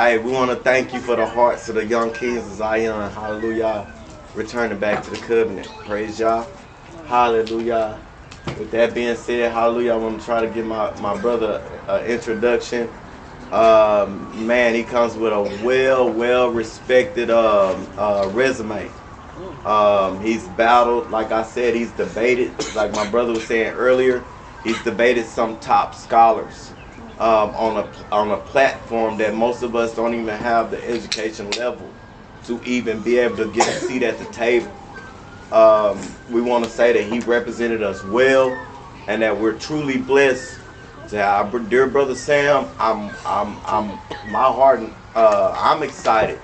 Hey, we want to thank you for the hearts of the young kings of Zion. Hallelujah. Returning back to the covenant. Praise y'all. Hallelujah. With that being said, hallelujah, I want to try to give my brother an introduction. Man, he comes with a well respected resume. He's battled, like I said, he's debated, like my brother was saying earlier, he's debated some top scholars on a platform that most of us don't even have the education level to even be able to get a seat at the table. We want to say that he represented us well, and that we're truly blessed to have our dear brother Sam. I'm excited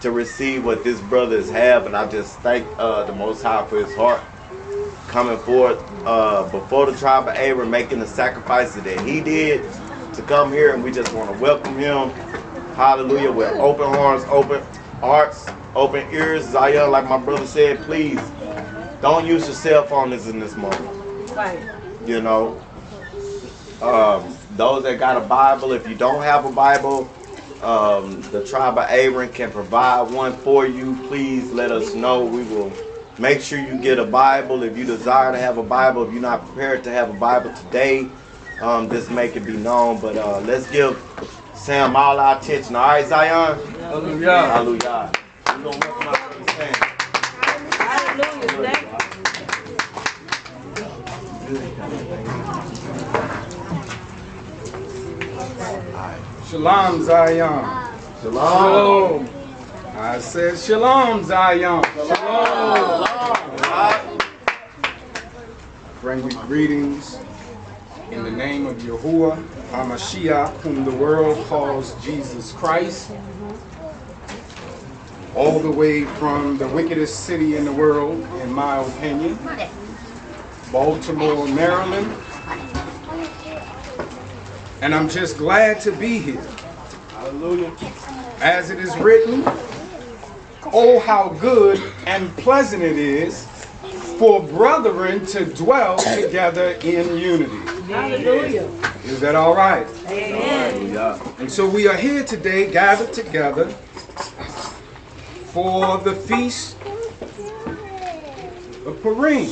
to receive what this brother has have, and I just thank the Most High for his heart coming forth before the tribe of Abraham, making the sacrifices that he did to come here, and we just want to welcome him. Hallelujah, with open arms, open hearts, open ears. Zion, like my brother said, please don't use your cell phone in this moment. Right. You know, those that got a Bible, if you don't have a Bible, the tribe of Abraham can provide one for you. Please let us know. We will make sure you get a Bible if you desire to have a Bible. If you're not prepared to have a Bible today, just make it be known. But let's give Sam all our attention. All right, Zion? Hallelujah. Hallelujah. We're going to welcome our brother Sam. Hallelujah. Thank you. Shalom, Zion. Shalom. I said shalom, Zion. Shalom. Bring you greetings in the name of Yahuwah HaMashiach, whom the world calls Jesus Christ, all the way from the wickedest city in the world, in my opinion, Baltimore, Maryland. And I'm just glad to be here. Hallelujah. As it is written, oh, how good and pleasant it is for brethren to dwell together in unity. Hallelujah. Is that all right? Amen. And so we are here today, gathered together for the feast of Puryim.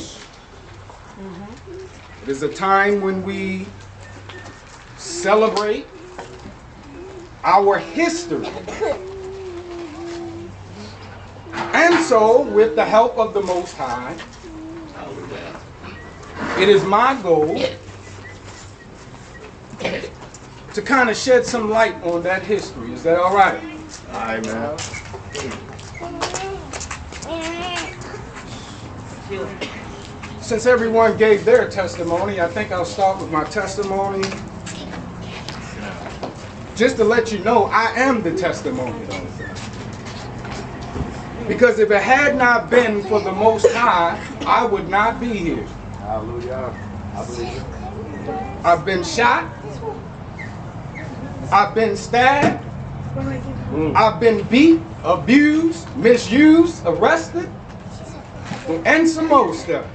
It is a time when we celebrate our history. And so, with the help of the Most High, it is my goal to kind of shed some light on that history. Is that all right? All right, man. Since everyone gave their testimony, I think I'll start with my testimony. Just to let you know, I am the testimony. Because if it had not been for the Most High, I would not be here. Hallelujah. I believe it. I've been shot. I've been stabbed. I've been beat, abused, misused, arrested, and some more stuff.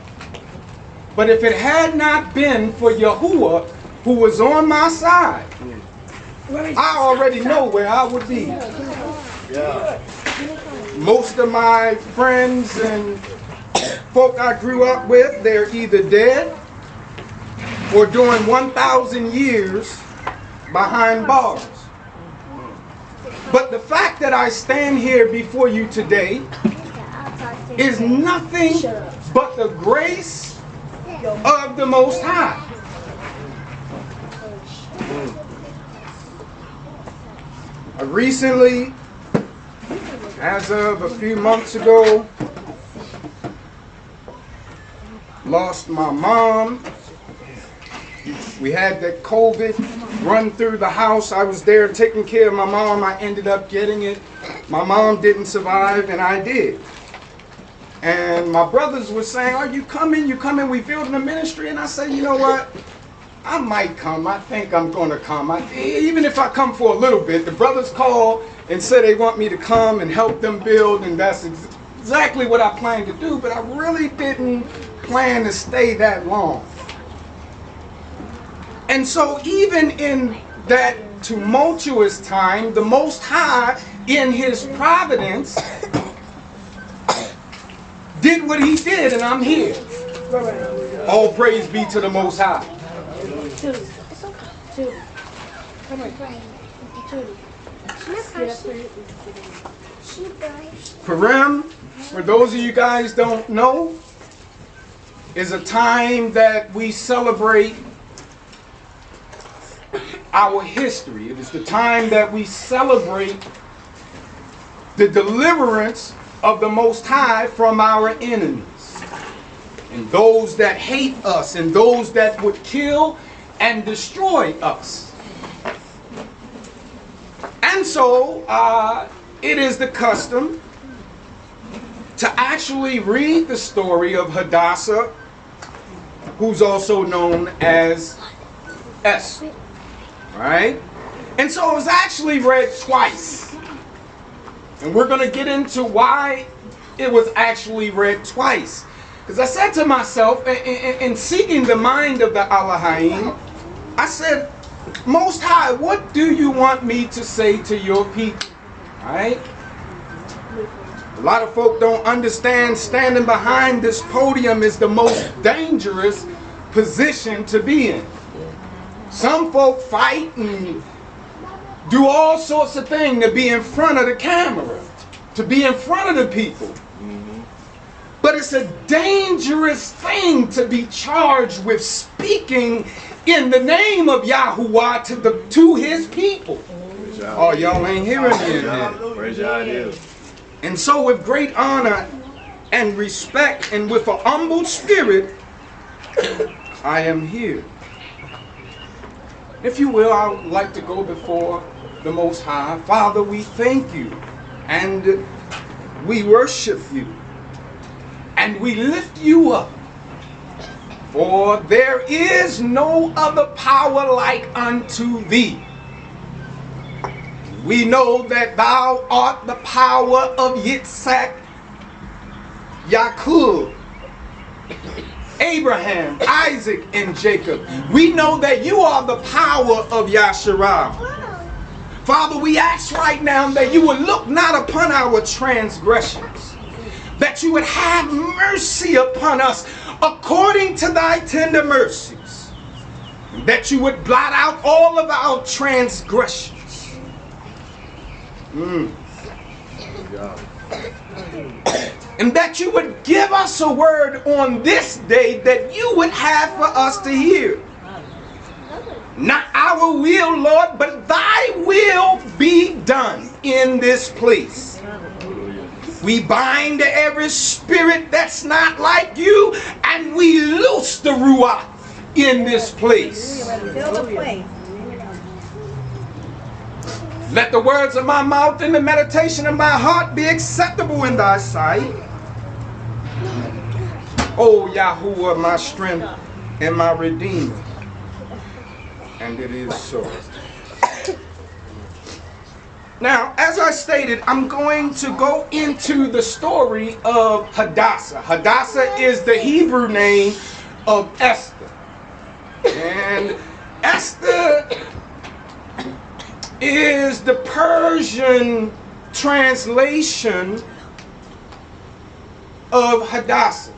But if it had not been for Yahuwah, who was on my side, I already know where I would be. Yeah. Most of my friends and folk I grew up with, they're either dead or doing 1,000 years behind bars. But the fact that I stand here before you today is nothing but the grace of the Most High. I recently, as of a few months ago, lost my mom. We had that COVID run through the house. I was there taking care of my mom. I ended up getting it. My mom didn't survive, and I did. And my brothers were saying, are you coming? You coming? We building a ministry. And I said, you know what? I might come. I think I'm going to come. Even if I come for a little bit. The brothers called and said they want me to come and help them build, and that's exactly what I planned to do. But I really didn't plan to stay that long. And so even in that tumultuous time, the Most High, in his providence, did what he did, and I'm here. All praise be to the Most High. Puryim, for those of you guys don't know, is a time that we celebrate our history. It is the time that we celebrate the deliverance of the Most High from our enemies and those that hate us and those that would kill and destroy us. And so it is the custom to actually read the story of Hadassah, who's also known as Esther. Right? And so it was actually read twice. And we're going to get into why it was actually read twice. Because I said to myself, in seeking the mind of the Elohim, I said, Most High, what do you want me to say to your people? Right? A lot of folk don't understand standing behind this podium is the most dangerous position to be in. Some folk fight and do all sorts of things to be in front of the camera, to be in front of the people. But it's a dangerous thing to be charged with speaking in the name of Yahuwah to his people. Oh, y'all ain't hearing me in there. And so with great honor and respect and with an humble spirit, I am here. If you will, I would like to go before the Most High. Father, we thank you and we worship you and we lift you up. For there is no other power like unto thee. We know that thou art the power of Yitzhak, Yaakov, Abraham, Isaac, and Jacob. We know that you are the power of Yasharal. Father, we ask right now that you would look not upon our transgressions, that you would have mercy upon us according to thy tender mercies, that you would blot out all of our transgressions. And that you would give us a word on this day that you would have for us to hear. Not our will, Lord, but thy will be done in this place. We bind every spirit that's not like you, and we loose the Ruach in this place. Let the words of my mouth and the meditation of my heart be acceptable in thy sight. O Yahuwah, my strength and my redeemer. And it is so. Now, as I stated, I'm going to go into the story of Hadassah. Hadassah is the Hebrew name of Esther. And Esther is the Persian translation of Hadassah.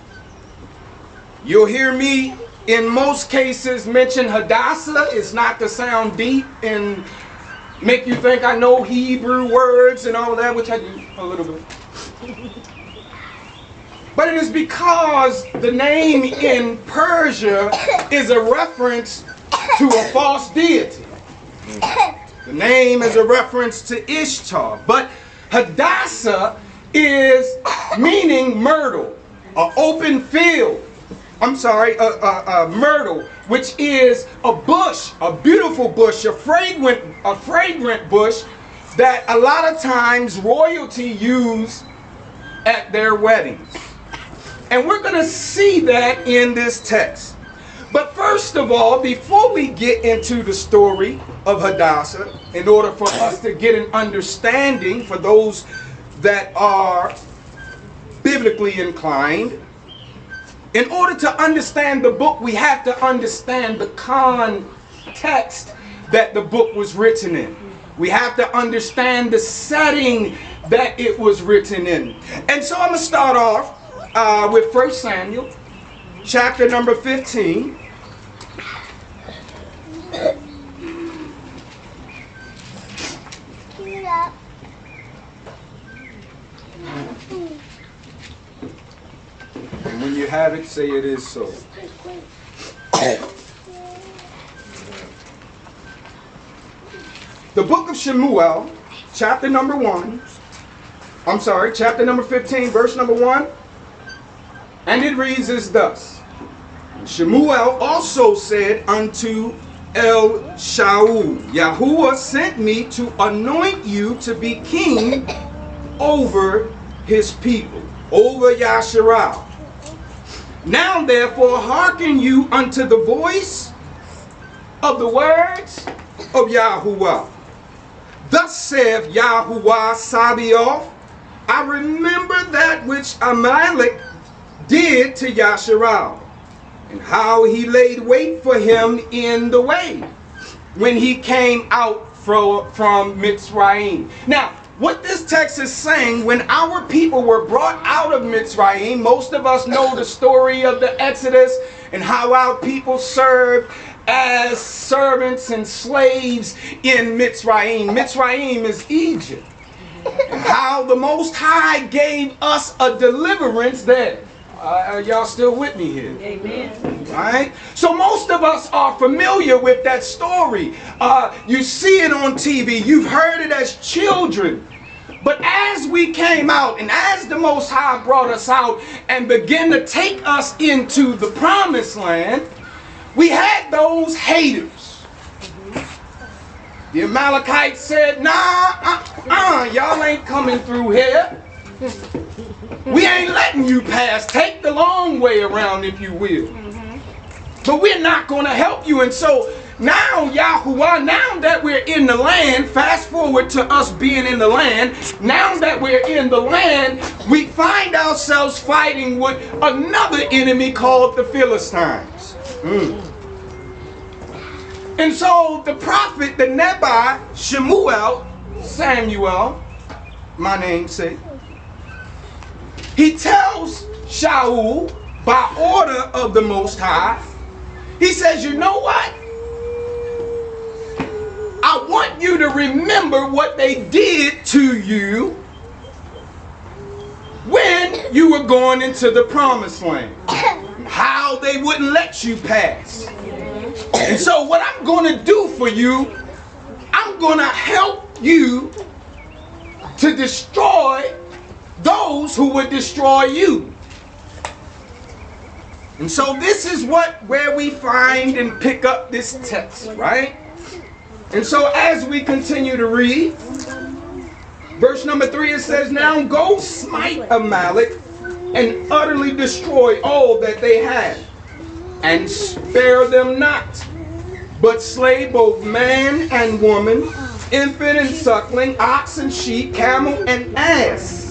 You'll hear me in most cases mention Hadassah. It's not to sound deep and make you think I know Hebrew words and all of that, which I do a little bit. But it is because the name in Persia is a reference to a false deity. The name is a reference to Ishtar. But Hadassah is meaning myrtle, an open field. Myrtle, which is a bush, a beautiful bush, a fragrant bush that a lot of times royalty use at their weddings. And we're going to see that in this text. But first of all, before we get into the story of Hadassah, in order for us to get an understanding for those that are biblically inclined, in order to understand the book, we have to understand the context that the book was written in. We have to understand the setting that it was written in. And so I'm going to start off with 1 Samuel, chapter number 15. And when you have it, say it is so. The book of Shemuel, chapter number 15, verse number 1. And it reads as thus. Shemuel also said unto El Shaul, Yahuwah sent me to anoint you to be king over his people, over Yasharal. Now therefore hearken you unto the voice of the words of Yahuwah. Thus saith Yahuwah Sabaoth, I remember that which Amalek did to Yasharal, and how he laid wait for him in the way, when he came out from Mitzrayim. Now, what this text is saying, when our people were brought out of Mitzrayim, most of us know the story of the Exodus and how our people served as servants and slaves in Mitzrayim. Mitzrayim is Egypt. And how the Most High gave us a deliverance there. Y'all still with me here? Amen. Right? So most of us are familiar with that story. You see it on TV. You've heard it as children. But as we came out and as the Most High brought us out and began to take us into the promised land, we had those haters. The Amalekites said, y'all ain't coming through here. We ain't letting you pass. Take the long way around, if you will. But we're not going to help you. And so now, Yahuwah, now that we're in the land, fast forward to us being in the land, now that we're in the land, we find ourselves fighting with another enemy called the Philistines. And so the prophet, the Nebi, Samuel, my namesake, he tells Shaul, by order of the Most High, he says, you know what? I want you to remember what they did to you when you were going into the promised land. How they wouldn't let you pass. And so what I'm going to do for you, I'm going to help you to destroy those who would destroy you. And so this is where we find and pick up this text, right? And so as we continue to read, verse number 3, it says, now go smite Amalek and utterly destroy all that they had, and spare them not, but slay both man and woman, infant and suckling, ox and sheep, camel and ass.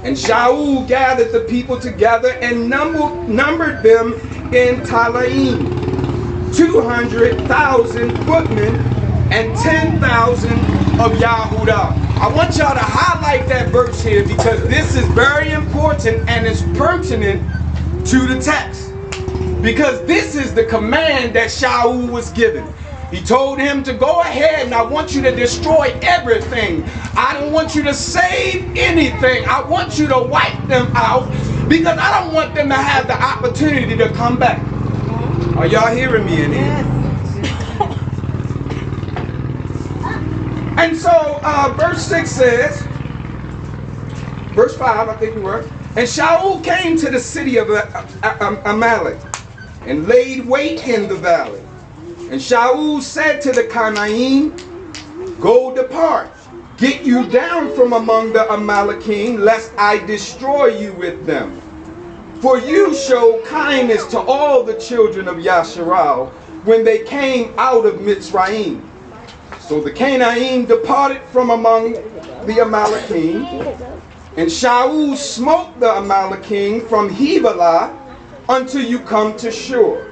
And Shaul gathered the people together and numbered them in Telaim, 200,000 footmen and 10,000 of Yahudah. I want y'all to highlight that verse here because this is very important and it's pertinent to the text. Because this is the command that Shaul was given. He told him to go ahead and I want you to destroy everything. I don't want you to save anything. I want you to wipe them out because I don't want them to have the opportunity to come back. Are y'all hearing me in here? And so verse 6 says, verse 5 I think we were, and Shaul came to the city of Amalek and laid wait in the valley. And Shaul said to the Canaanite, go depart, get you down from among the Amalekim, lest I destroy you with them. For you showed kindness to all the children of Yasharal when they came out of Mitzrayim. So the Canaanite departed from among the Amalekim, and Shaul smote the Amalekim from Hebelah until you come to Shur.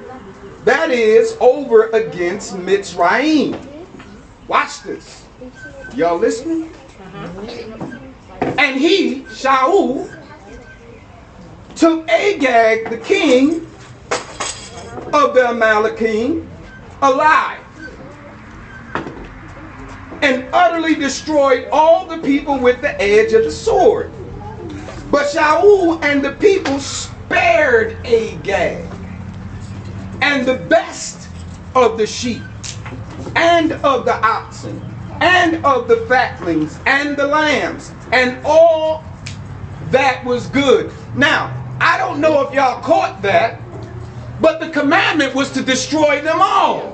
that is over against Mitzrayim. Watch this. Y'all listening? And he, Shaul, took Agag, the king of the Amalekim, alive, and utterly destroyed all the people with the edge of the sword. But Shaul and the people spared Agag, and the best of the sheep, and of the oxen, and of the fatlings, and the lambs, and all that was good. Now, I don't know if y'all caught that, but the commandment was to destroy them all.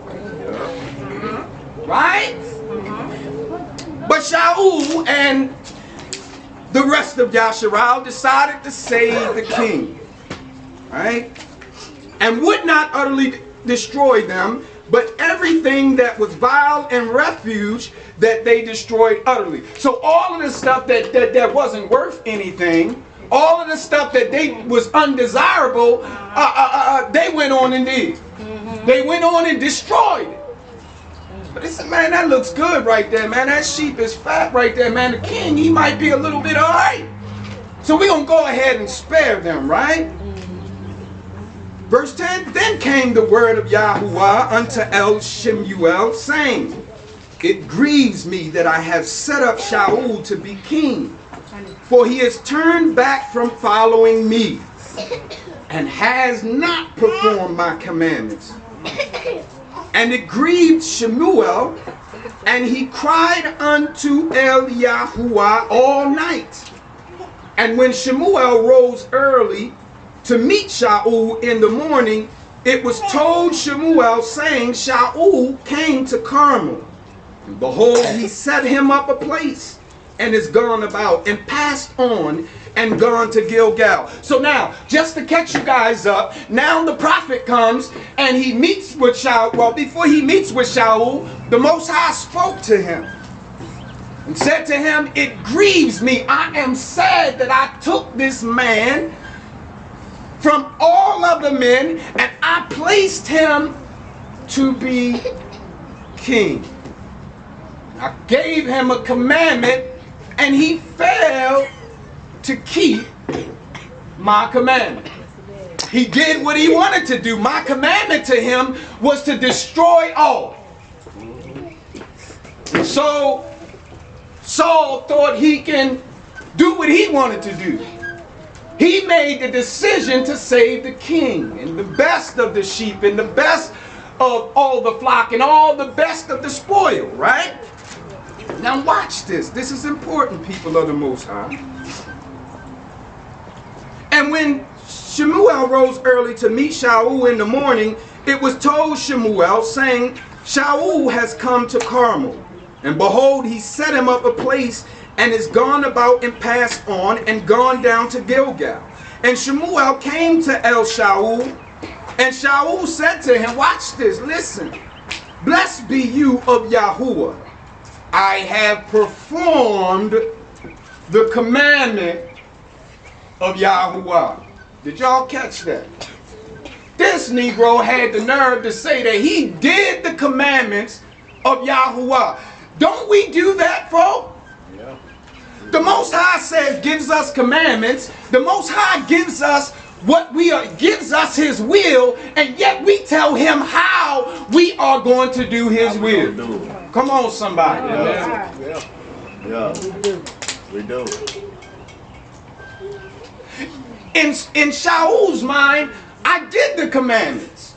Right? But Shaul and the rest of Yasharal decided to save the king. Right? And would not utterly destroy them, but everything that was vile and refuge that they destroyed utterly. So all of the stuff that wasn't worth anything, all of the stuff that they was undesirable, they went on and did. They went on and destroyed it. But they said, man, that looks good right there, man. That sheep is fat right there, man. The king, he might be a little bit all right. So we're going to go ahead and spare them, right? Verse 10, then came the word of Yahuwah unto El Shemuel, saying, it grieves me that I have set up Shaul to be king, for he has turned back from following me, and has not performed my commandments. And it grieved Shemuel, and he cried unto El Yahuwah all night. And when Shemuel rose early to meet Shaul in the morning, it was told Shemuel, saying, Shaul came to Carmel. And behold, he set him up a place, and is gone about, and passed on, and gone to Gilgal. So now, just to catch you guys up, now the prophet comes, and he meets with Shaul. Well, before he meets with Shaul, the Most High spoke to him, and said to him, it grieves me, I am sad that I took this man from all of the men, and I placed him to be king. I gave him a commandment, and he failed to keep my commandment. He did what he wanted to do. My commandment to him was to destroy all. So Saul thought he can do what he wanted to do. He made the decision to save the king, and the best of the sheep, and the best of all the flock, and all the best of the spoil, right? Now watch this. This is important, people of the Most High. And when Shemuel rose early to meet Shaul in the morning, it was told Shemuel, saying, Shaul has come to Carmel. And behold, he set him up a place, and is gone about and passed on, and gone down to Gilgal. And Shemuel came to El Shaul, and Shaul said to him, watch this, listen, blessed be you of Yahuwah. I have performed the commandment of Yahuwah. Did y'all catch that? This Negro had the nerve to say that he did the commandments of Yahuwah. Don't we do that, folks? Yeah. The Most High says, gives us commandments. The Most High gives us what we are, gives us his will, and yet we tell him how we are going to do his will. Come on, somebody. Yeah. We do. In Shaul's mind, I did the commandments.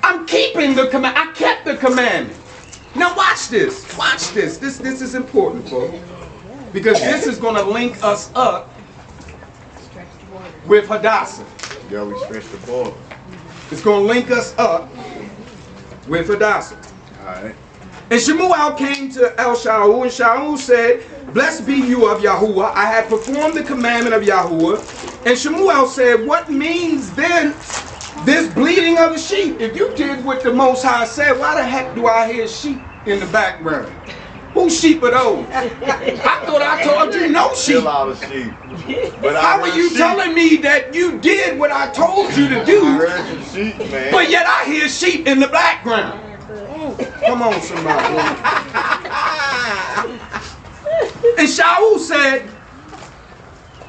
I'm keeping the command. I kept the commandment. Now watch this. Watch this. This is important, folks, because this is going to link us up with Hadassah. Yeah, we stretch the ball. It's going to link us up with Hadassah. All right. And Shemuel came to El Shaul, and Shaul said, blessed be you of Yahuwah. I have performed the commandment of Yahuwah. And Shemuel said, what means then this bleating of the sheep? If you did what the Most High said, why the heck do I hear sheep in the background? Whose sheep are those? I thought I told you no sheep. Still out of sheep. But how are you telling me that you did what I told you to do? I heard you sheep, man. But yet I hear sheep in the background. Come on, somebody. And Shaul said,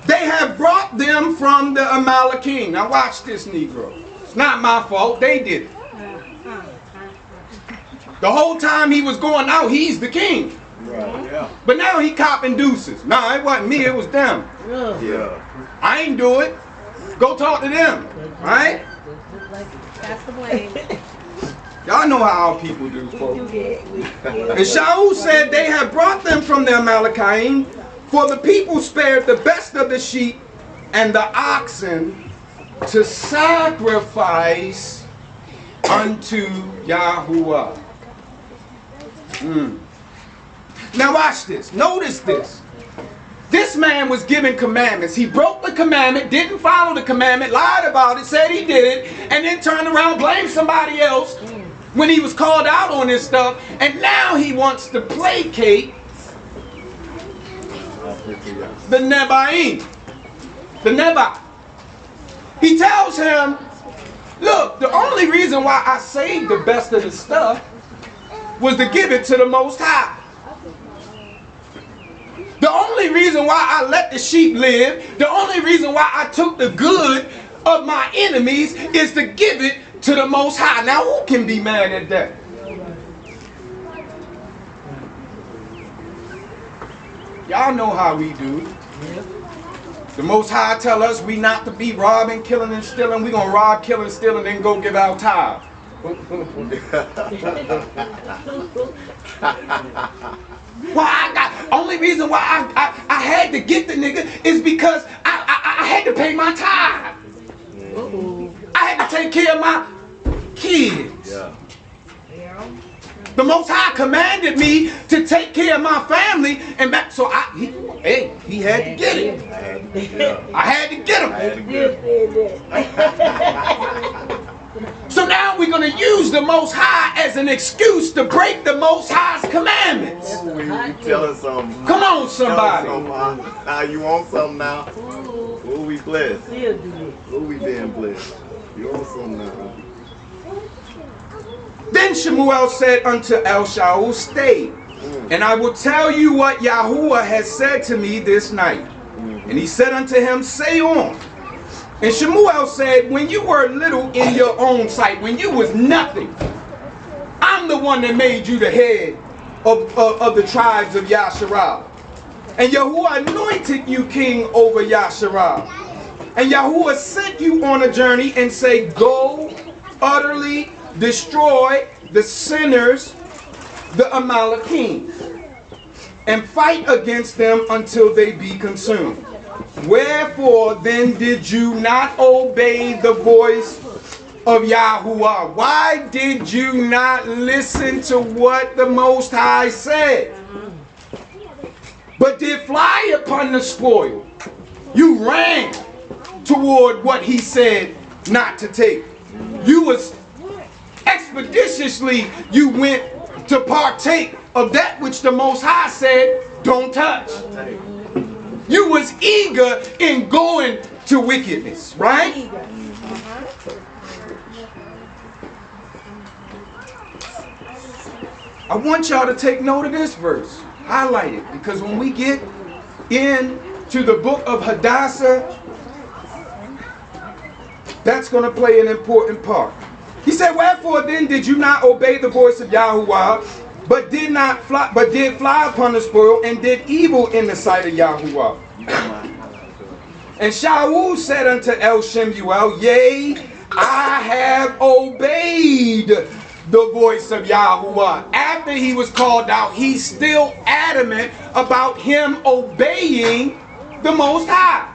they have brought them from the Amalekite. Now watch this, Negro. It's not my fault. They did it. The whole time he was going out, he's the king. Right, yeah. But now he copping deuces. Nah, it wasn't me, it was them. Yeah. I ain't do it. Go talk to them. Right? That's the blame. Y'all know how our people do, folks. And Shaul said they have brought them from the Amalekite, for the people spared the best of the sheep and the oxen to sacrifice unto Yahuwah. Now watch this. Notice this. This man was given commandments. He broke the commandment, didn't follow the commandment, lied about it, said he did it, and then turned around, blamed somebody else when he was called out on this stuff. And now he wants to placate the Nebaim. The Nebai. He tells him, look, the only reason why I saved the best of the stuff was to give it to the Most High. The only reason why I let the sheep live, the only reason why I took the good of my enemies is to give it to the Most High. Now who can be mad at that? Y'all know how we do. The Most High tell us we not to be robbing, killing, and stealing. We gonna rob, kill, and steal, and then go give our tithe. Well, only reason why I had to get the nigga is because I had to pay my tithe. I had to take care of my kids. Yeah. The Most High commanded me to take care of my family, and back, so he had to get it. I had to get him. So now we're going to use the Most High as an excuse to break the Most High's commandments. You telling something. Come on, somebody. Now you want something now? Who we blessed? Who we being blessed? You want something now? Then Shemuel said unto Shaul, stay, and I will tell you what Yahuwah has said to me this night. And he said unto him, say on. And Shemuel said, when you were little in your own sight, when you was nothing, I'm the one that made you the head of the tribes of Yasharal. And Yahuwah anointed you king over Yasharal. And Yahuwah sent you on a journey and say, go utterly destroy the sinners, the Amalekite, and fight against them until they be consumed. Wherefore then did you not obey the voice of Yahuwah? Why did you not listen to what the Most High said, but did fly upon the spoil? You ran toward what he said not to take. You was expeditiously, you went to partake of that which the Most High said don't touch. You was eager in going to wickedness, right? I want y'all to take note of this verse. Highlight it, because when we get into the book of Hadassah, that's going to play an important part. He said, wherefore then did you not obey the voice of Yahuwah, but did fly upon the spoil, and did evil in the sight of Yahuwah? And Shaul said unto Shemuel, yea, I have obeyed the voice of Yahuwah. After he was called out, he's still adamant about him obeying the Most High.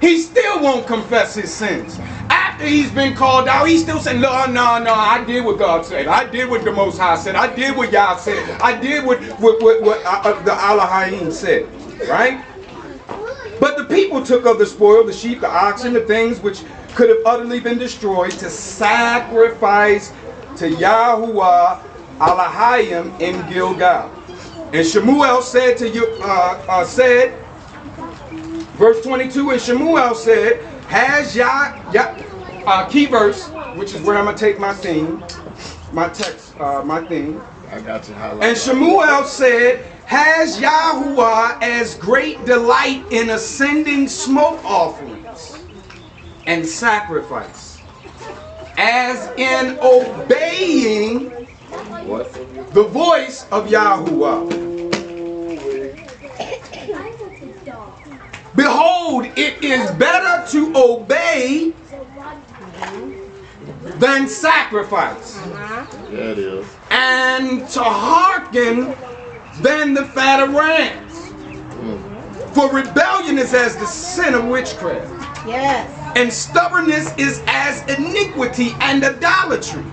He still won't confess his sins. After he's been called out, he's still saying, no, I did what God said. I did what the Most High said. I did what Yah said. I did what the Elohim said. Right? But the people took of the spoil, the sheep, the oxen, the things which could have utterly been destroyed, to sacrifice to Yahuwah Elohim in Gilgal. And Shemuel said to you, verse 22, and Shemuel said, has key verse, which is where I'm going to take my theme, my text, my theme. I got you. And Shemuel said, has Yahuwah as great delight in ascending smoke offerings and sacrifice as in obeying What? the voice of Yahuwah? Behold, it is better to obey than sacrifice, Yeah, it is. and to hearken than the fat of rams. For rebellion is as the sin of witchcraft, Yes. and stubbornness is as iniquity and idolatry.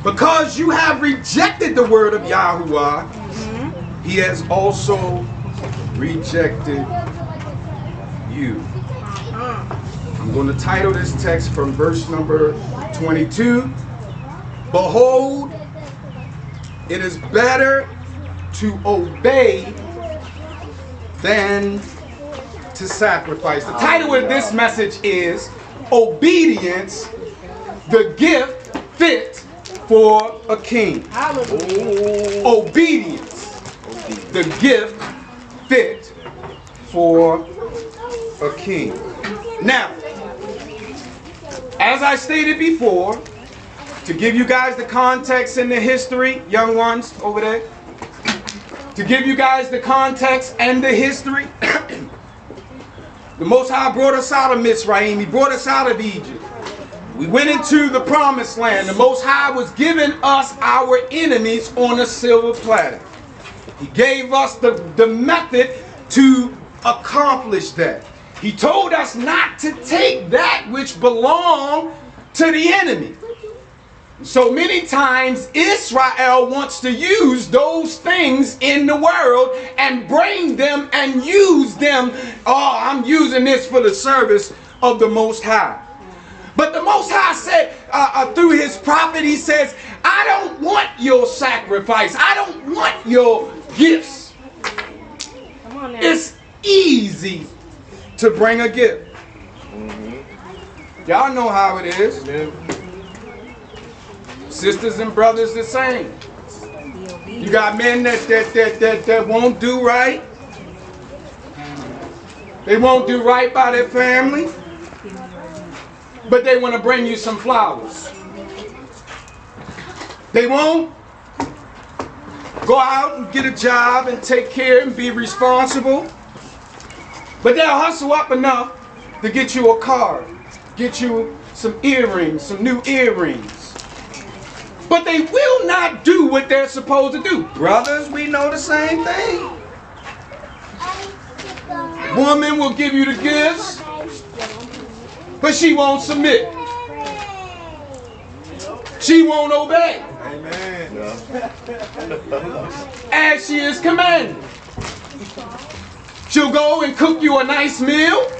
Because you have rejected the word of Yahuwah, he has also rejected you. I'm going to title this text from verse number 22. Behold, it is better to obey than to sacrifice. The title of this message is Obedience, the gift fit for a king. Hallelujah. Obedience, the gift fit for a king. Now, as I stated before, to give you guys the context and the history, young ones over there, to give you guys the context and the history, the Most High brought us out of Mitzrayim. He brought us out of Egypt. We went into the promised land. The Most High was giving us our enemies on a silver platter. He gave us the method to accomplish that. He told us not to take that which belonged to the enemy. So many times Israel wants to use those things in the world and bring them and use them. Oh, I'm using this for the service of the Most High. But the Most High said through his prophet, he says, I don't want your sacrifice. I don't want your gifts. Come on now. It's easy to bring a gift. Y'all know how it is. Sisters and brothers the same. You got men that won't do right. They won't do right by their family. But they want to bring you some flowers. They won't go out and get a job and take care and be responsible. But they'll hustle up enough to get you a car, get you some earrings, some new earrings. But they will not do what they're supposed to do. Brothers, we know the same thing. Woman will give you the gifts, but she won't submit. She won't obey. Amen. As she is commanded. She'll go and cook you a nice meal,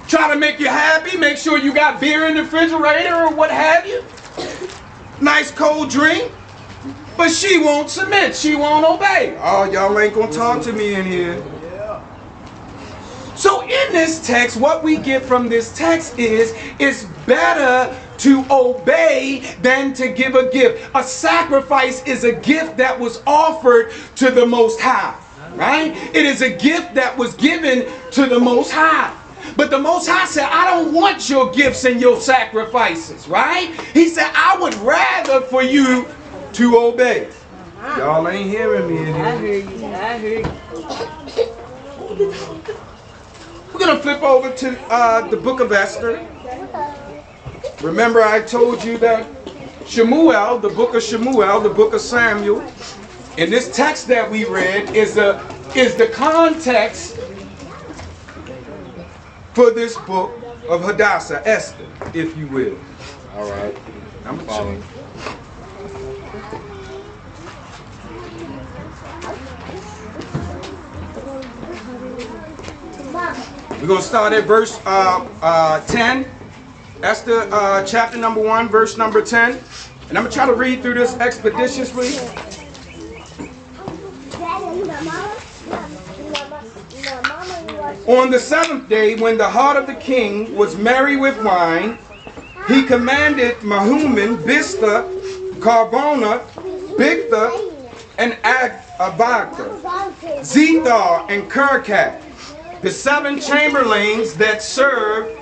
try to make you happy, make sure you got beer in the refrigerator or what have you. Nice cold drink, but she won't submit. She won't obey. Oh, y'all ain't gonna talk to me in here. So in this text, what we get from this text is it's better to obey than to give a gift. A sacrifice is a gift that was offered to the Most High, right? It is a gift that was given to the Most High. But the Most High said, I don't want your gifts and your sacrifices, right? He said, I would rather for you to obey. Y'all ain't hearing me in here. I hear you. I hear you. We're going to flip over to the book of Esther. Remember I told you that Shemuel, the book of Shemuel, the book of Samuel, in this text that we read is the context for this book of Hadassah, Esther, if you will. All right. I'm following. We're going to start at verse 10. Esther chapter number 1, verse number 10. And I'm going to try to read through this expeditiously. On the 7th day, when the heart of the king was merry with wine, he commanded Mahuman, Bista, Carbona, Bigtha, and Abagtha, Zethar, and Kirkat, the 7 chamberlains that served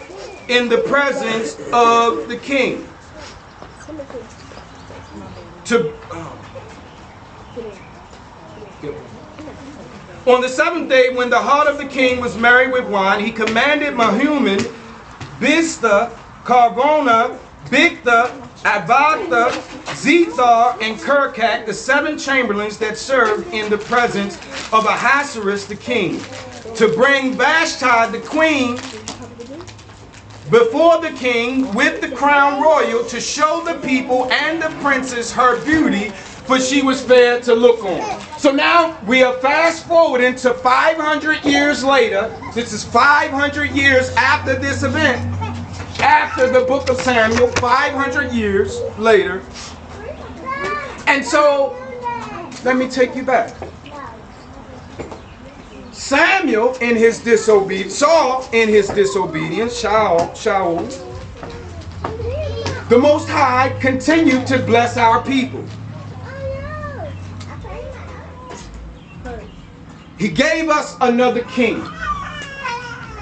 in the presence of the king. On the 7th day, when the heart of the king was merry with wine, he commanded Mahuman, Bista, Carbona, Bigtha, Abagtha, Zethar, and Kirkat, the 7 chamberlains that served in the presence of Ahasuerus the king, to bring Vashti the queen before the king with the crown royal, to show the people and the princes her beauty, for she was fair to look on. So now we are fast forwarding to 500 years later. This is 500 years after this event, after the book of Samuel, 500 years later. And so, let me take you back. Samuel in his disobedience, Saul in his disobedience, Shaul, the Most High continued to bless our people. He gave us another king.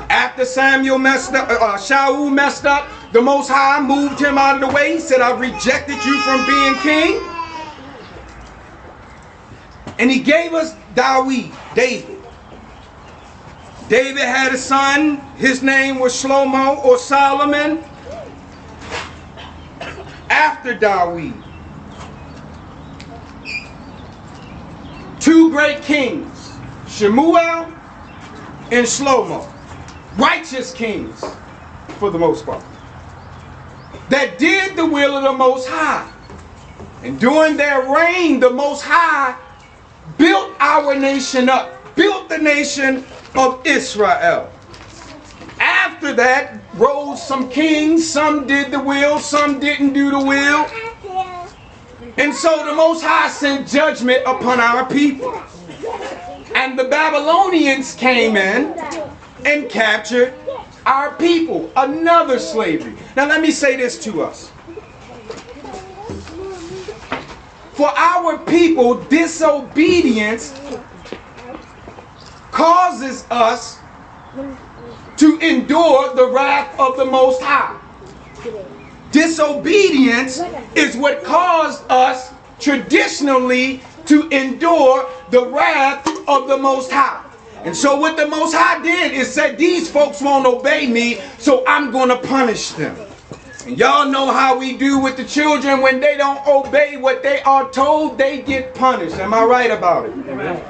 After Samuel messed up, Shaul messed up, the Most High moved him out of the way. He said, I've rejected you from being king. And he gave us David. David had a son. His name was Shlomo or Solomon. After David, 2 great kings, Shemuel and Shlomo, righteous kings for the most part, that did the will of the Most High. And during their reign, the Most High built our nation up, built the nation of Israel. After that rose some kings, some did the will, some didn't do the will. And so the Most High sent judgment upon our people. And the Babylonians came in and captured our people. Another slavery. Now let me say this to us. For our people, disobedience causes us to endure the wrath of the Most High. Disobedience is what caused us traditionally to endure the wrath of the Most High. And so what the Most High did is said, these folks won't obey me, so I'm going to punish them. And y'all know how we do with the children. When they don't obey what they are told, they get punished. Am I right about it? Amen.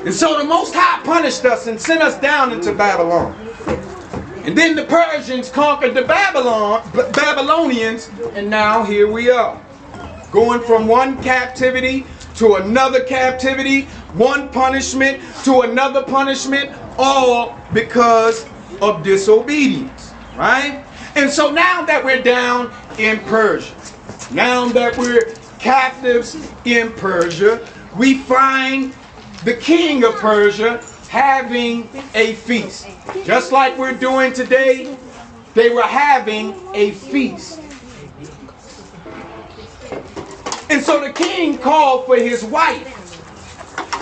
And so the Most High punished us and sent us down into Babylon. And then the Persians conquered the Babylonians, and now here we are. Going from one captivity to another captivity, one punishment to another punishment, all because of disobedience, right? And so now that we're down in Persia, now that we're captives in Persia, we find the king of Persia having a feast. Just like we're doing today, they were having a feast. And so the king called for his wife.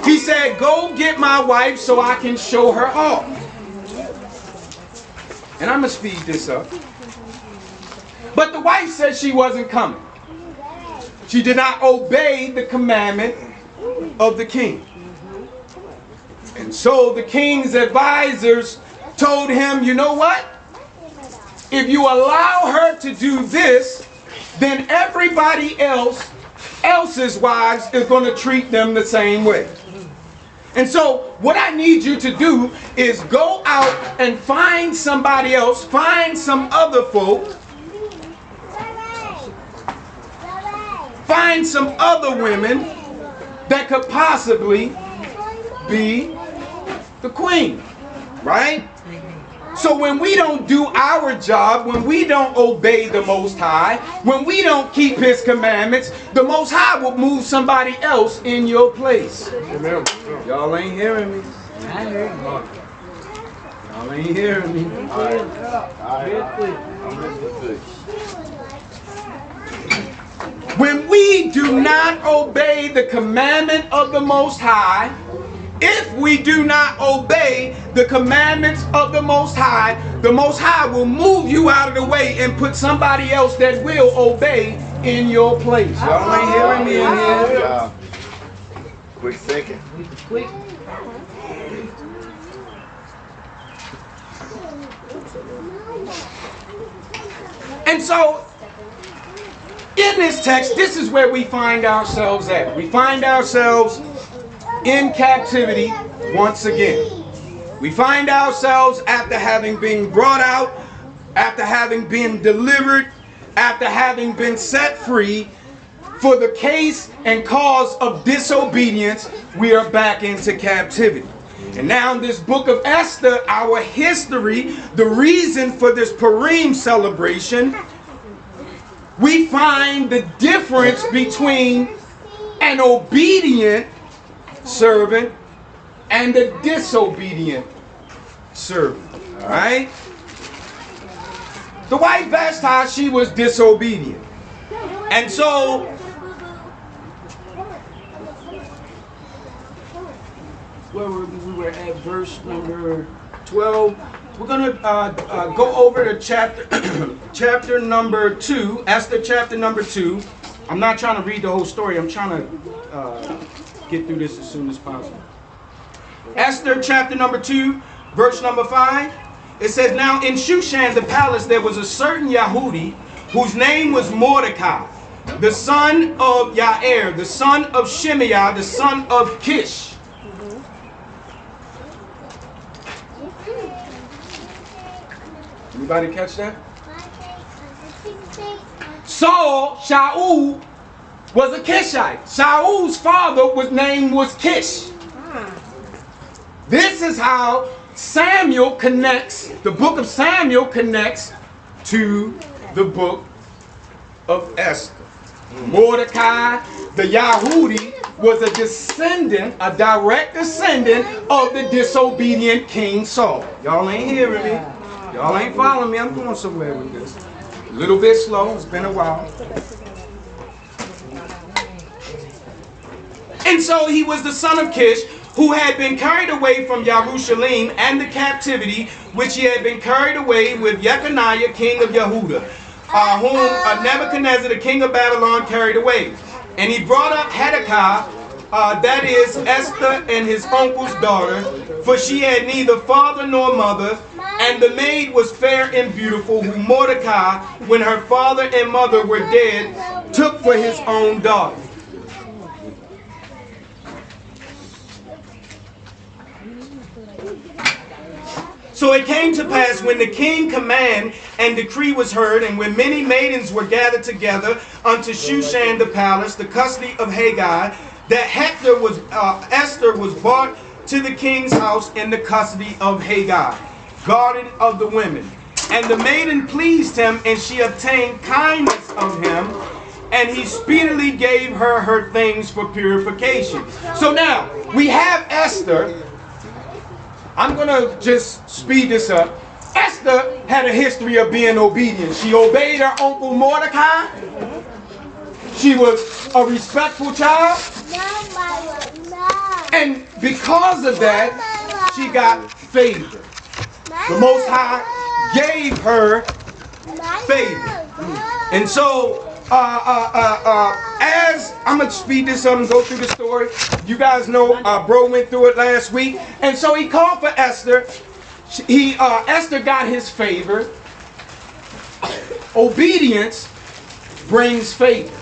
He said, go get my wife so I can show her off. And I'm going to speed this up. But the wife said she wasn't coming. She did not obey the commandment of the king. And so the king's advisors told him, you know what? If you allow her to do this, then everybody else's wives is going to treat them the same way. And so what I need you to do is go out and find somebody else, find some other folk, find some other women that could possibly be the queen, right? So when we don't do our job, when we don't obey the Most High, when we don't keep His commandments, the Most High will move somebody else in your place. Amen. Y'all ain't hearing me. I hear you. Y'all ain't hearing me. All right. I'm listening to you. When we do not obey the commandment of the Most High, if we do not obey the commandments of the Most High will move you out of the way and put somebody else that will obey in your place. Y'all ain't hearing me in here? Yeah. Quick second. Quick. And so, in this text, this is where we find ourselves at. We find ourselves in captivity once again. We find ourselves after having been brought out, after having been delivered, after having been set free, for the case and cause of disobedience, we are back into captivity. And now in this book of Esther, our history, the reason for this Puryim celebration, we find the difference between an obedient servant and a disobedient servant. All right? The wife Vashti, she was disobedient. And so where we were at verse number 12. We're going to go over to chapter number 2, Esther chapter number 2. I'm not trying to read the whole story. I'm trying to get through this as soon as possible. Esther chapter number 2, verse number 5. It says, now in Shushan the palace there was a certain Yahudi whose name was Mordecai, the son of Yair, the son of Shemaiah, the son of Kish. Anybody catch that? Shaul was a Kishite. Shaul's father's name was Kish. This is how Samuel connects, the book of Samuel connects to the book of Esther. Mordecai, the Yahudi, was a descendant, a direct descendant of the disobedient King Saul. Y'all ain't hearing me. Y'all ain't following me. I'm going somewhere with this. A little bit slow. It's been a while. And so he was the son of Kish, who had been carried away from Jerusalem and the captivity, which he had been carried away with Jeconiah, king of Yehuda, whom Nebuchadnezzar, the king of Babylon, carried away. And he brought up Hezekiah, that is Esther and his uncle's daughter, for she had neither father nor mother, and the maid was fair and beautiful, whom Mordecai, when her father and mother were dead, took for his own daughter. So it came to pass, when the king command and decree was heard, and when many maidens were gathered together unto Shushan the palace, the custody of Haggai, that Esther was brought to the king's house in the custody of Haggai, guardian of the women. And the maiden pleased him, and she obtained kindness of him, and he speedily gave her her things for purification. So now, we have Esther. I'm going to just speed this up. Esther had a history of being obedient. She obeyed her uncle Mordecai. She was a respectful child. And because of that, she got favor. The Most High gave her favor. And so, as I'm going to speed this up and go through the story. You guys know bro went through it last week. And so he called for Esther. Esther got his favor. Obedience brings favor.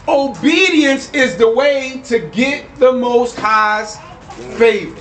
Obedience is the way to get the Most High's favor.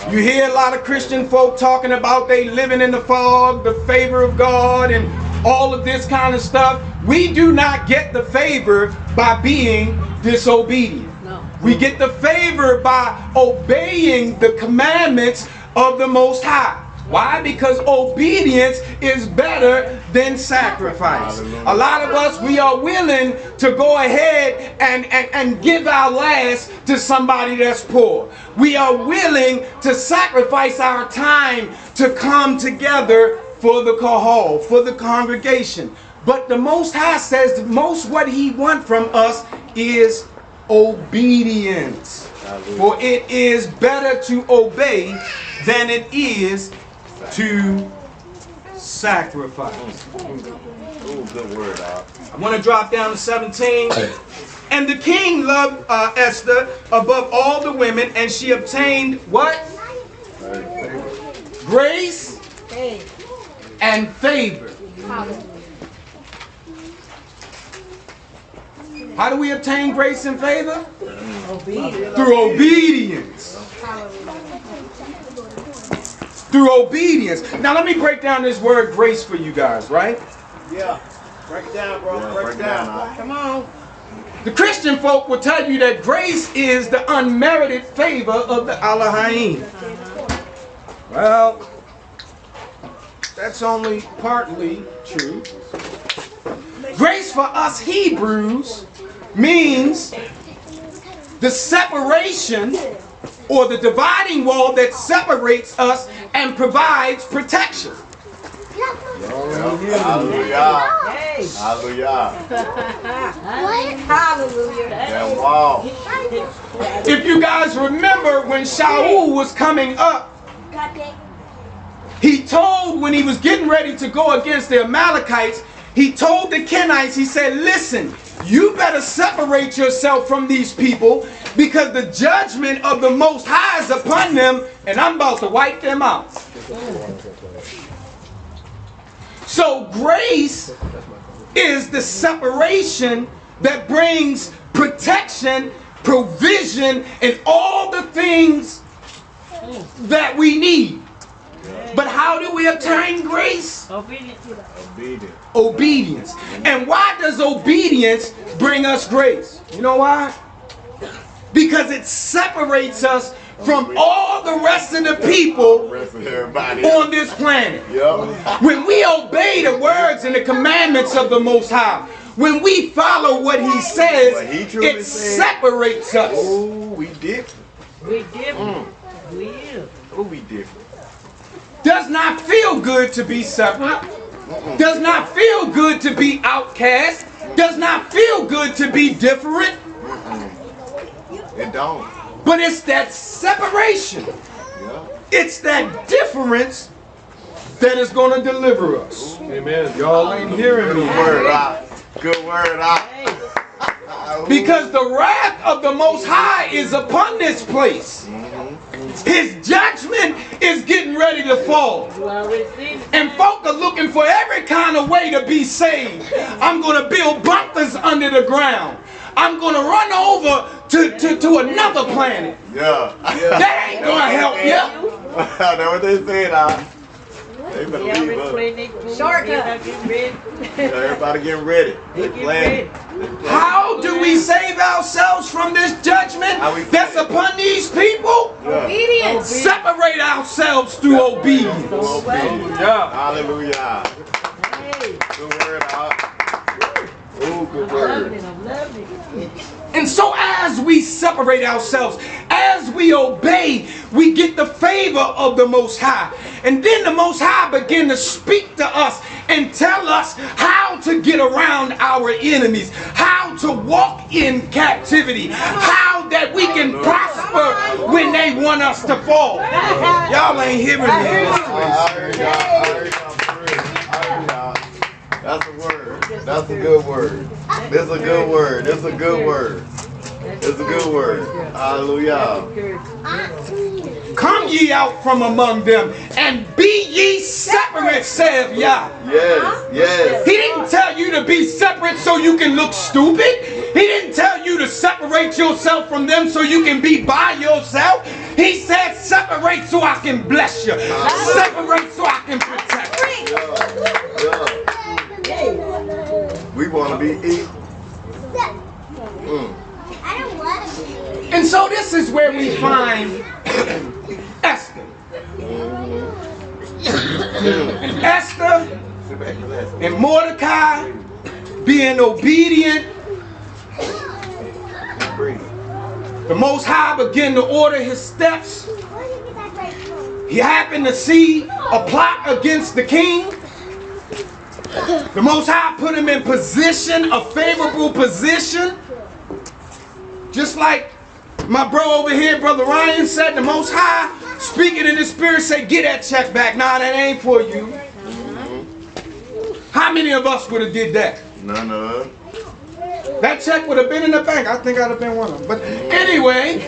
You hear a lot of Christian folk talking about they living in the fog, the favor of God, and all of this kind of stuff. We do not get the favor by being disobedient. No. We get the favor by obeying the commandments of the Most High. Why? Because obedience is better than sacrifice. A lot of us, we are willing to go ahead and give our last to somebody that's poor. We are willing to sacrifice our time to come together for the kahal, for the congregation. But the Most High says the most what he wants from us is obedience. For it is better to obey than it is to sacrifice. Ooh, good word, Doc. I want to drop down to 17. And the king loved Esther above all the women, and she obtained what? Grace and favor. How do we obtain grace and favor? Through obedience. Through obedience. Now let me break down this word grace for you guys, right? Yeah. Break it down, bro. Yeah, break it down. Come on. The Christian folk will tell you that grace is the unmerited favor of the Elohim. Well, that's only partly true. Grace for us Hebrews means the separation or the dividing wall that separates us and provides protection. Hallelujah. Hallelujah. Hallelujah. That wall. If you guys remember when Shaul was coming up, he told, when he was getting ready to go against the Amalekites, he told the Kenites, he said, listen, you better separate yourself from these people because the judgment of the Most High is upon them and I'm about to wipe them out. So grace is the separation that brings protection, provision, and all the things that we need. But how do we obtain grace? Obedience. Obedience. And why does obedience bring us grace? You know why? Because it separates us from all the rest of the people on this planet. When we obey the words and the commandments of the Most High, when we follow what he says, it separates us. Oh, we different. We different. We is. Oh, we different. Does not feel good to be separate. Does not feel good to be outcast. Does not feel good to be different. It don't. But it's that separation. Yeah. It's that difference that is going to deliver us. Amen. Y'all ain't hearing me. Good word, Doc. Good word, Doc. Because the wrath of the Most High is upon this place. His judgment is getting ready to fall. You already seen it. And folk are looking for every kind of way to be saved. I'm going to build bunkers under the ground. I'm going to run over to another planet. Yeah. That ain't going to help you. That's what they said, Doc. They better Yeah, leave we us. playing their food. Shortcut. Get ready. Everybody getting ready. They Get planning. How do we save ourselves from this judgment that's upon these people? Obedience. Separate ourselves through obedience. Hallelujah. Hey, Good word, Doc. Oh, good I'm word. loving it. And so as we separate ourselves, as we obey, we get the favor of the Most High. And then the Most High begin to speak to us and tell us how to get around our enemies, how to walk in captivity, how that we can prosper when they want us to fall. Y'all ain't hearing me. I heard y'all. I heard y'all. That's a word. That's a good word. This is a good word. This is a good word. This is a good word. Hallelujah. Come ye out from among them and be ye separate, saith Yah. Yes, yes. He didn't tell you to be separate so you can look stupid. He didn't tell you to separate yourself from them so you can be by yourself. He said separate so I can bless you. Separate so I can protect you. Yeah. We want to be equal. And so this is where we find Esther. And Esther and Mordecai being obedient. The Most High began to order his steps. He happened to see a plot against the king. The Most High put him in position, a favorable position. Just like my bro over here, Brother Ryan, said, the Most High, speaking in the Spirit, say, get that check back. Nah, that ain't for you. How many of us would have did that? None of them. That check would have been in the bank. I think I'd have been one of them. But anyway,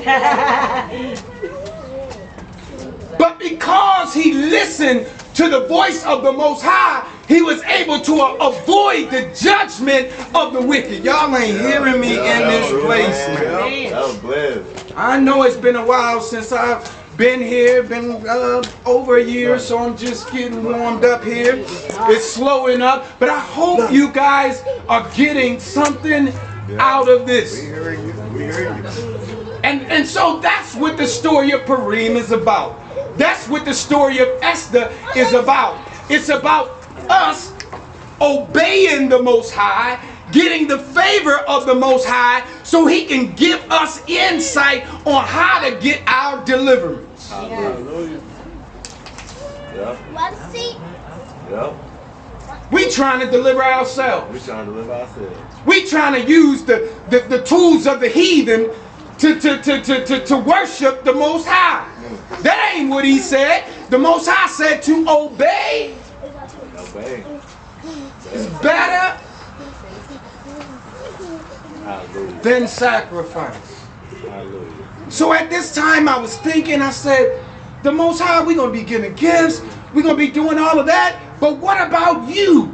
but because he listened to the voice of the Most High, he was able to avoid the judgment of the wicked. Y'all ain't hearing me in this place, man. That was blessed. I know it's been a while since I've been here, been over a year, so I'm just getting warmed up here. It's slowing up, but I hope you guys are getting something out of this. We hear you. We hear you. And so that's what the story of Puryim is about. That's what the story of Esther is about. It's about us obeying the Most High, getting the favor of the Most High so he can give us insight on how to get our deliverance. Hallelujah. Yep. Yep. We trying to deliver ourselves. We trying to live ourselves. We trying to use the tools of the heathen to worship the Most High. That ain't what he said. The Most High said to obey. Obey. Is better Hallelujah. than sacrifice. Hallelujah. So at this time I was thinking, I said, the Most High, we're going to be giving gifts. We're going to be doing all of that. But what about you?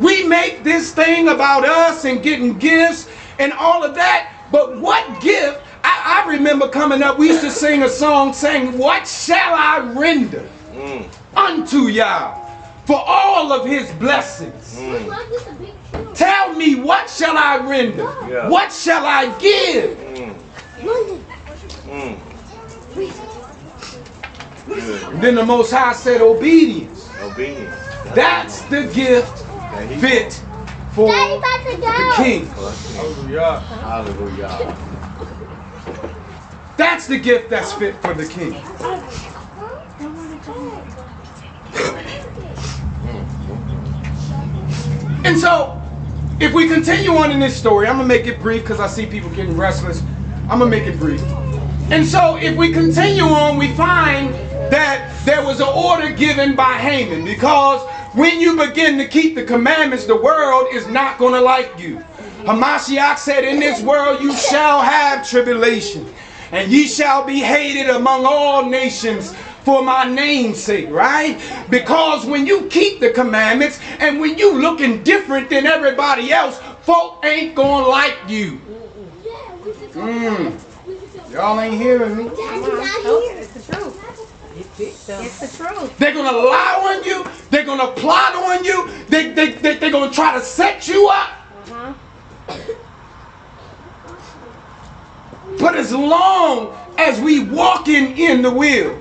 We make this thing about us and getting gifts and all of that. But what gift? I remember coming up, we used to sing a song saying, what shall I render unto Yah for all of his blessings? Tell me, what shall I render? Yeah. What shall I give? And then the Most High said obedience. Obedience. That's the gift fit for the king. Hallelujah. Hallelujah. That's the gift that's fit for the king. And so, if we continue on in this story, I'm going to make it brief because I see people getting restless. I'm going to make it brief. And so, if we continue on, we find that there was an order given by Haman, because when you begin to keep the commandments, the world is not going to like you. Hamashiach said, in this world you shall have tribulation, and ye shall be hated among all nations for my name's sake, right? Because when you keep the commandments and when you looking different than everybody else, folk ain't gonna like you. Y'all ain't hearing me. It's the truth. It's the truth. They're gonna lie on you. They're gonna plot on you. They're gonna try to set you up. But as long as we walking in the will,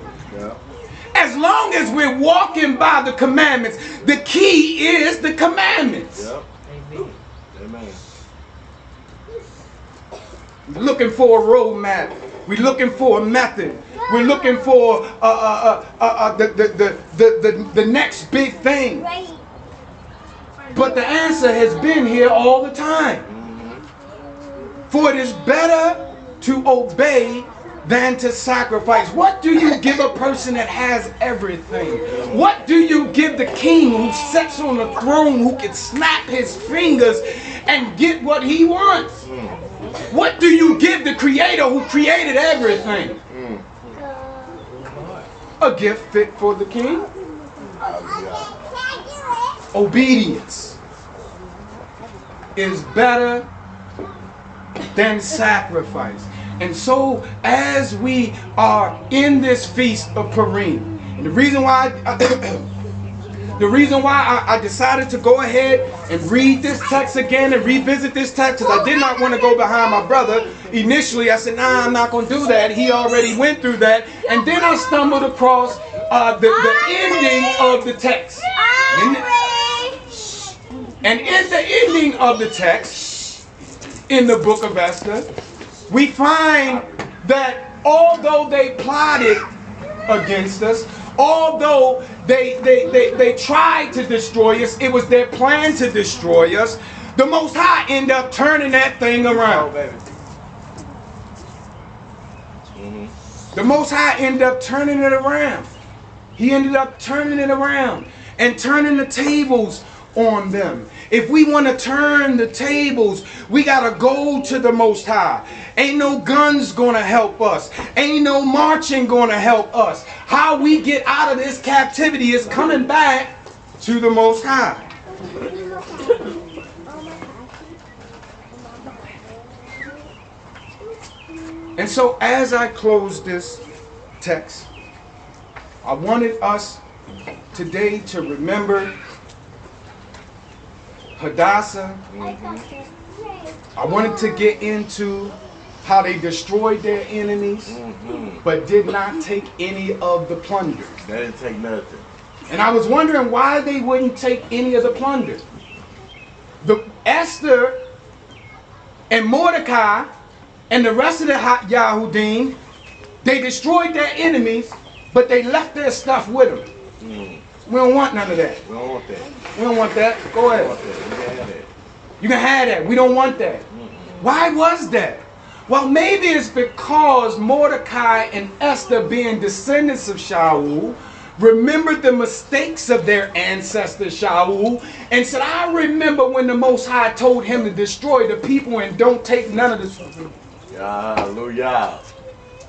as long as we're walking by the commandments, the key is the commandments. Amen. Amen. We're looking for a roadmap. We're looking for a method. We're looking for the next big thing. But the answer has been here all the time. For it is better to obey than to sacrifice. What do you give a person that has everything? What do you give the king who sits on the throne, who can snap his fingers and get what he wants? What do you give the creator who created everything? A gift fit for the king. Obedience is better than sacrifice. And so as we are in this feast of Puryim, and the reason why I decided to go ahead and read this text again and revisit this text, because I did not want to go behind my brother. Initially I said, nah, I'm not going to do that. He already went through that. And then I stumbled across the ending of the text. And in the ending of the text, in the book of Esther, we find that although they plotted against us, although they tried to destroy us. It was their plan to destroy us. The Most High ended up turning that thing around. The Most High ended up turning it around. He ended up turning it around and turning the tables on them. If we want to turn the tables, we got to go to the Most High. Ain't no guns going to help us. Ain't no marching going to help us. How we get out of this captivity is coming back to the Most High. And so as I close this text, I wanted us today to remember Hadassah. I wanted to get into how they destroyed their enemies, but did not take any of the plunder. They didn't take nothing. And I was wondering why they wouldn't take any of the plunder. Esther and Mordecai and the rest of the Yahudim, they destroyed their enemies, but they left their stuff with them. We don't want none of that. We don't want that. We don't want that. Go ahead. We don't want that. You can have that. You can have that. We don't want that. Why was that? Well, maybe it's because Mordecai and Esther, being descendants of Shaul, remembered the mistakes of their ancestor Shaul and said, I remember when the Most High told him to destroy the people and don't take none of this. Hallelujah.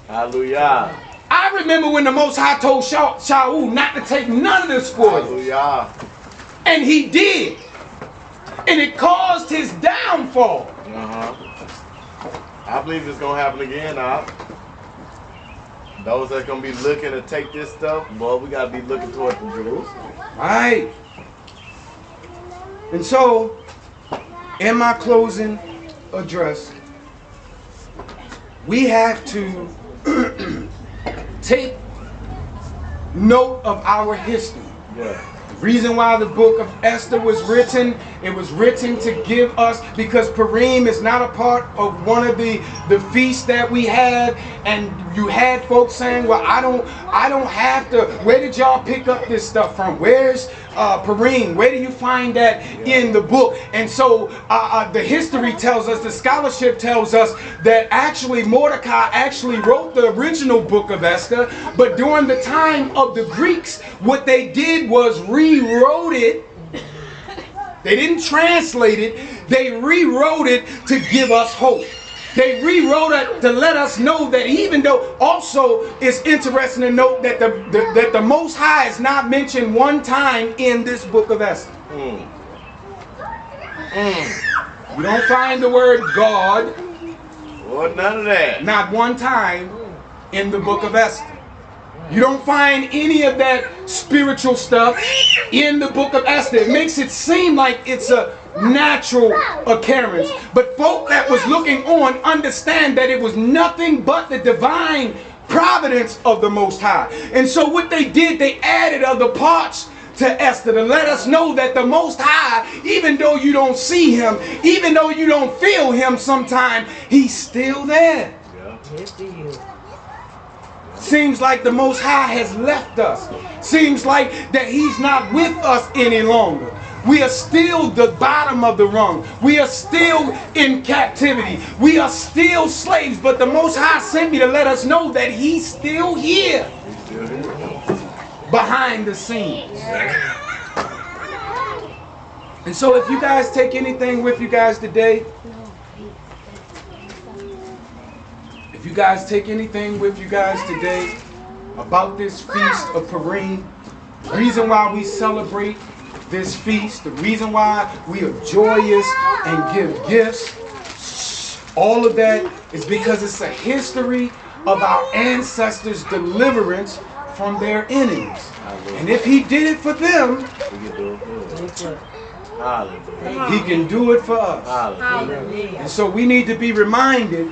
Hallelujah. I remember when the Most High told Shaul not to take none of the spoil. Hallelujah. And he did. And it caused his downfall. I believe it's going to happen again now. Those that are going to be looking to take this stuff, well, we got to be looking toward the Jerusalem. Right. And so, in my closing address, we have to take note of our history. Yeah. The reason why the book of Esther was written, it was written to give us, because Puryim is not a part of one of the feasts that we have, and you had folks saying, well, I don't have to. Where did y'all pick up this stuff from? Where's Puryim? Where do you find that in the book? And so the history tells us, the scholarship tells us that actually Mordecai actually wrote the original book of Esther, but during the time of the Greeks, what they did was rewrote it. They didn't translate it. They rewrote it to give us hope. They rewrote it to let us know that, even though also it's interesting to note that the Most High is not mentioned one time in this book of Esther. You don't find the word God. Well, none of that. Not one time in the book of Esther. You don't find any of that spiritual stuff in the book of Esther. It makes it seem like it's a natural occurrence. But folk that was looking on understand that it was nothing but the divine providence of the Most High. And so what they did, they added other parts to Esther to let us know that the Most High, even though you don't see him, even though you don't feel him sometime, he's still there. Seems like the Most High has left us. Seems like that he's not with us any longer. We are still the bottom of the rung. We are still in captivity. We are still slaves. But the Most High sent me to let us know that he's still here. Behind the scenes. And so if you guys take anything with you guys today, if you guys take anything with you guys today about this feast of Puryim, the reason why we celebrate this feast, the reason why we are joyous and give gifts, all of that is because it's a history of our ancestors' deliverance from their enemies. And if he did it for them, he can do it for us. And so we need to be reminded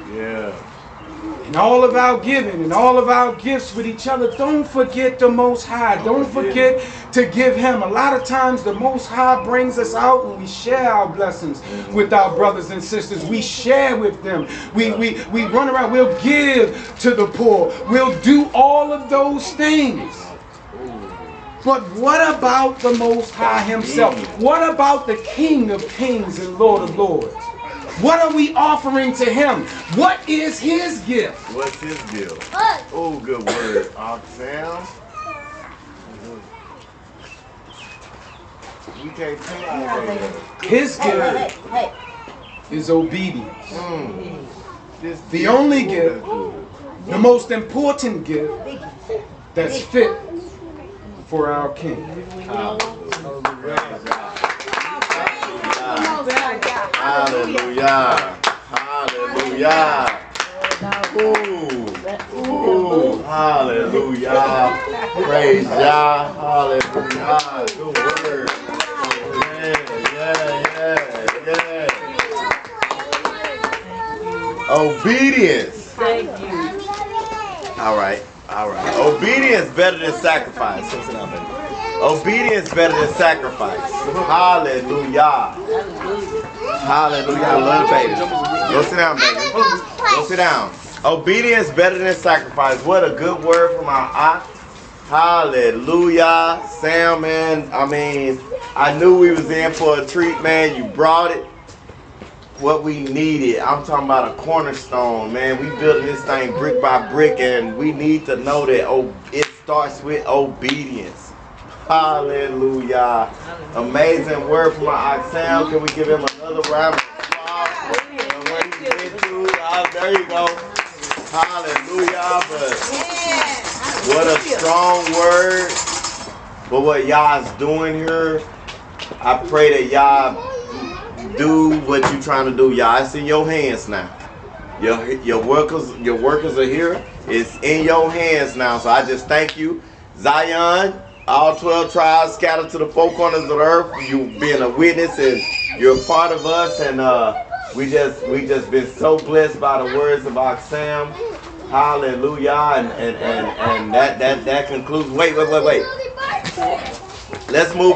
in all of our giving and all of our gifts with each other, don't forget the Most High. Don't forget to give him. A lot of times the Most High brings us out and we share our blessings with our brothers and sisters. We share with them. We run around. We'll give to the poor. We'll do all of those things. But what about the Most High himself? What about the King of Kings and Lord of Lords? What are we offering to him? What is his gift? What's his deal? Oh, good word. Sam. We can't take that. His gift is obedience. The only gift, the most important gift that's fit for our King. Hallelujah. Hallelujah. Ooh, hallelujah. Praise Yah. Hallelujah. Good word. Yeah. Obedience. Thank you. All right. Obedience better than sacrifice. Obedience better than sacrifice. Hallelujah. Hallelujah. I love the baby. Go sit down, baby. Go sit down. Obedience better than sacrifice. What a good word from our aunt. Hallelujah. Sam, man, I mean, I knew we was in for a treat, man. You brought it. What we needed. I'm talking about a cornerstone, man. We building this thing brick by brick, and we need to know that it starts with obedience. Hallelujah. Amazing word from our Sam. Can we give him another round of applause? And what he did to, there you go. Hallelujah. But what a strong word. But what y'all's doing here, I pray that y'all do what you're trying to do, y'all. It's in your hands now. Your workers are here. It's in your hands now. So I just thank you, Zion. All 12 tribes scattered to the four corners of the earth. You being a witness, and you're a part of us. And we just been so blessed by the words of Sam. Hallelujah. And that concludes. Wait. Let's move.